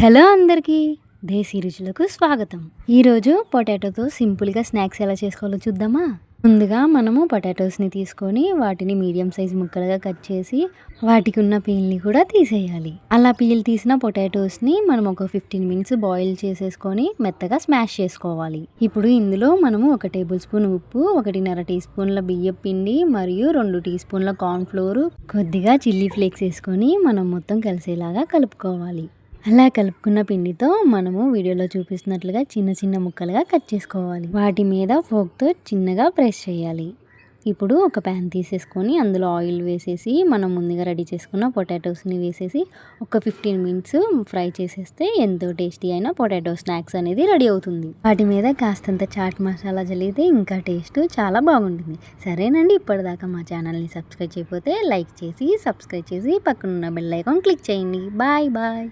Hello అందరికీ దేశీ రుచులకు స్వాగతం. ఈరోజు పొటాటోతో సింపుల్గా స్నాక్స్ ఎలా చేసుకోవాలో చూద్దామా. ముందుగా మనము పొటాటోస్ని తీసుకొని వాటిని మీడియం సైజ్ ముక్కలుగా కట్ చేసి వాటికి ఉన్న పీల్ని కూడా తీసేయాలి. అలా పీల్ తీసిన పొటాటోస్ని మనం ఒక 15 మినిట్స్ బాయిల్ చేసేసుకొని మెత్తగా స్మాష్ చేసుకోవాలి. ఇప్పుడు ఇందులో మనము 1 టేబుల్ స్పూన్ ఉప్పు, 1.5 టీ స్పూన్ల బియ్యం పిండి మరియు 2 టీ స్పూన్ల కార్న్ఫ్లోర్, కొద్దిగా చిల్లీ ఫ్లేక్స్ వేసుకొని మనం మొత్తం కలిసేలాగా కలుపుకోవాలి. అలా కలుపుకున్న పిండితో మనము వీడియోలో చూపిస్తున్నట్లుగా చిన్న చిన్న ముక్కలుగా కట్ చేసుకోవాలి. వాటి మీద ఫోక్తో చిన్నగా ప్రెస్ చేయాలి. ఇప్పుడు ఒక ప్యాన్ తీసేసుకొని అందులో ఆయిల్ వేసేసి మనం ముందుగా రెడీ చేసుకున్న పొటాటోస్ని వేసేసి ఒక 15 మినిట్స్ ఫ్రై చేసేస్తే ఎంతో టేస్టీ అయిన పొటాటో స్నాక్స్ అనేది రెడీ అవుతుంది. వాటి మీద కాస్తంత చాట్ మసాలా జల్లితే ఇంకా టేస్ట్ చాలా బాగుంటుంది. సరేనండి, ఇప్పటిదాకా మా ఛానల్ని సబ్స్క్రైబ్ చేయకపోతే లైక్ చేసి సబ్స్క్రైబ్ చేసి పక్కనున్న బెల్ ఐకాన్ క్లిక్ చేయండి. Bye bye.